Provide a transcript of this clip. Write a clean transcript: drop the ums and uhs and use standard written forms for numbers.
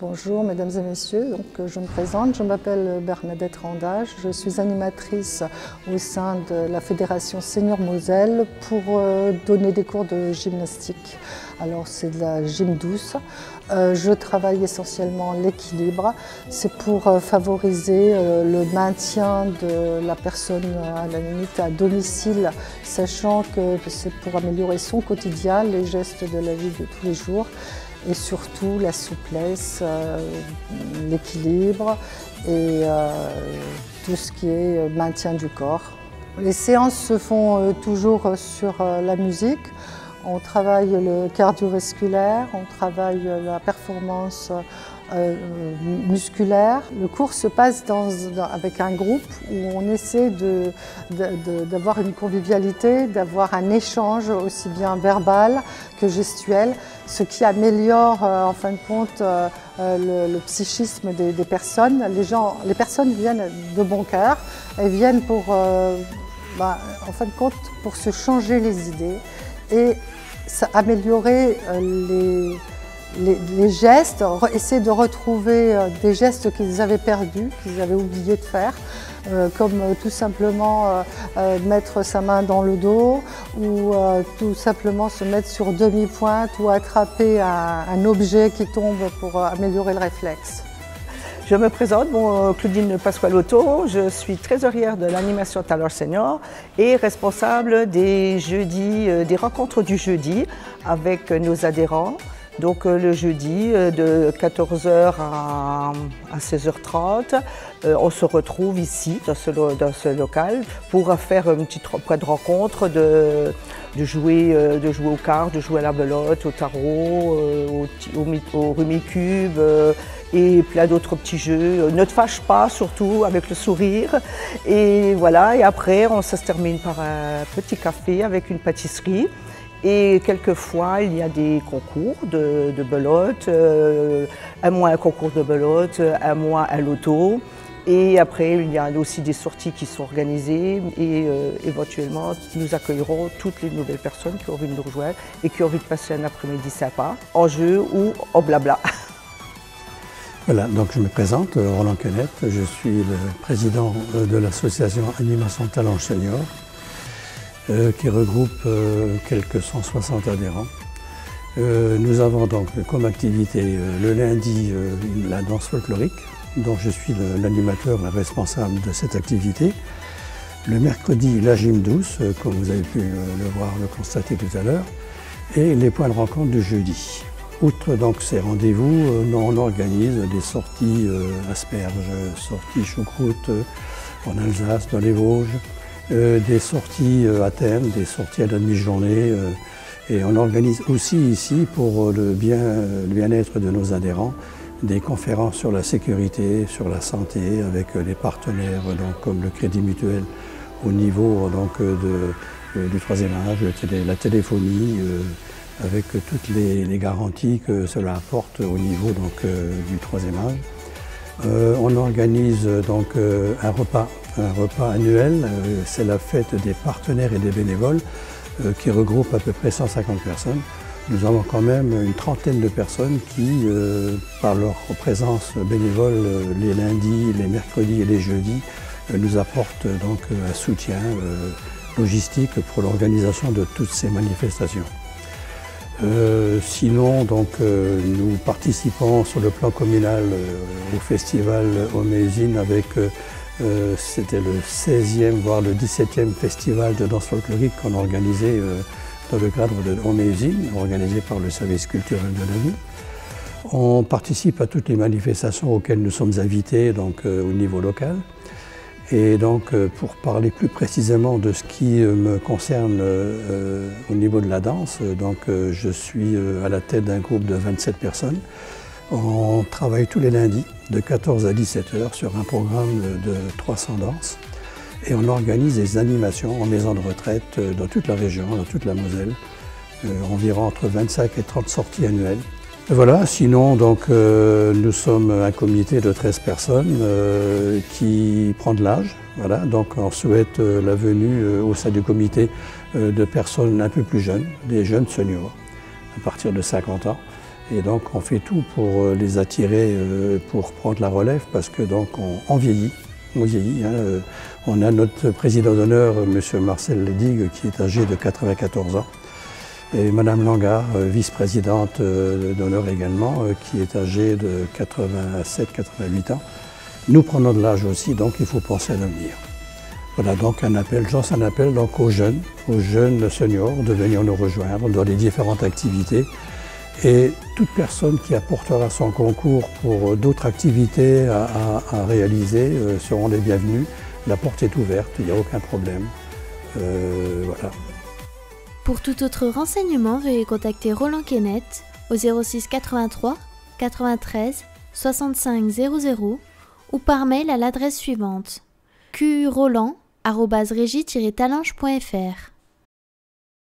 Bonjour mesdames et messieurs, je me présente, je m'appelle Bernadette Randage, je suis animatrice au sein de la Fédération Senior Moselle pour donner des cours de gymnastique. Alors c'est de la gym douce, je travaille essentiellement l'équilibre, c'est pour favoriser le maintien de la personne à la limite à domicile, sachant que c'est pour améliorer son quotidien, les gestes de la vie de tous les jours. Et surtout la souplesse, l'équilibre et tout ce qui est maintien du corps. Les séances se font toujours sur la musique. On travaille le cardiovasculaire, on travaille la performance musculaire. Le cours se passe avec un groupe où on essaie d'avoir une convivialité, d'avoir un échange aussi bien verbal que gestuel, ce qui améliore en fin de compte le psychisme des personnes. Les personnes viennent de bon cœur, elles viennent pour, en fin de compte, pour se changer les idées et améliorer les gestes, essayer de retrouver des gestes qu'ils avaient perdus, qu'ils avaient oublié de faire, comme tout simplement mettre sa main dans le dos ou tout simplement se mettre sur demi-pointe ou attraper un objet qui tombe pour améliorer le réflexe. Je me présente, Claudine Pasqualotto, je suis trésorière de l'animation Talents Senior et responsable des jeudis, des rencontres du jeudi avec nos adhérents. Donc le jeudi de 14h à 16h30, on se retrouve ici dans ce local pour faire une petite point de rencontre, de jouer aux cartes, de jouer à la belote, au tarot, au rumicube et plein d'autres petits jeux. Ne te fâche pas, surtout avec le sourire. Et voilà, et après ça se termine par un petit café avec une pâtisserie. Et quelquefois, il y a des concours de belote, un mois un concours de belote, un mois un loto. Et après, il y a aussi des sorties qui sont organisées et éventuellement, nous accueillerons toutes les nouvelles personnes qui ont envie de nous rejoindre et qui ont envie de passer un après-midi sympa, en jeu ou en blabla. Voilà, donc je me présente, Roland Quenette, je suis le président de l'association Animation Talents Senior, qui regroupe quelques 160 adhérents. Nous avons donc comme activité le lundi la danse folklorique, dont je suis l'animateur, le responsable de cette activité. Le mercredi, la gym douce, comme vous avez pu le voir, le constater tout à l'heure, et les points de rencontre du jeudi. Outre donc ces rendez-vous, on organise des sorties asperges, sorties choucroute en Alsace, dans les Vosges, des sorties à thème, des sorties à la demi-journée. Et on organise aussi ici, pour le bien-être de nos adhérents, des conférences sur la sécurité, sur la santé, avec les partenaires donc, comme le Crédit Mutuel au niveau donc, du troisième âge, la téléphonie, avec toutes les garanties que cela apporte au niveau donc, du troisième âge. On organise donc un repas annuel, c'est la fête des partenaires et des bénévoles qui regroupe à peu près 150 personnes. Nous avons quand même une trentaine de personnes qui, par leur présence bénévole les lundis, les mercredis et les jeudis, nous apportent donc un soutien logistique pour l'organisation de toutes ces manifestations. Sinon, donc, nous participons sur le plan communal au festival Homéusine avec, c'était le 16e, voire le 17e festival de danse folklorique qu'on a organisé dans le cadre de Homéusine, organisé par le service culturel de la ville. On participe à toutes les manifestations auxquelles nous sommes invités donc, au niveau local. Et donc, pour parler plus précisément de ce qui me concerne au niveau de la danse, donc, je suis à la tête d'un groupe de 27 personnes. On travaille tous les lundis de 14 à 17 heures sur un programme de 300 danses. Et on organise des animations en maison de retraite dans toute la région, dans toute la Moselle. Environ entre 25 et 30 sorties annuelles. Voilà, sinon donc, nous sommes un comité de 13 personnes qui prend de l'âge. Voilà, donc on souhaite la venue au sein du comité de personnes un peu plus jeunes, des jeunes seniors, à partir de 50 ans. Et donc on fait tout pour les attirer, pour prendre la relève, parce que donc on vieillit. On vieillit. Hein. On a notre président d'honneur, M. Marcel Ledig, qui est âgé de 94 ans. Et Mme Langard, vice-présidente d'honneur également, qui est âgée de 87-88 ans. Nous prenons de l'âge aussi, donc il faut penser à l'avenir. Voilà donc un appel, je lance un appel donc aux jeunes seniors de venir nous rejoindre dans les différentes activités. Et toute personne qui apportera son concours pour d'autres activités à réaliser seront les bienvenus. La porte est ouverte, il n'y a aucun problème. Voilà. Pour tout autre renseignement, veuillez contacter Roland Kenneth au 06 83 93 65 00 ou par mail à l'adresse suivante: qroland@regie-talange.fr.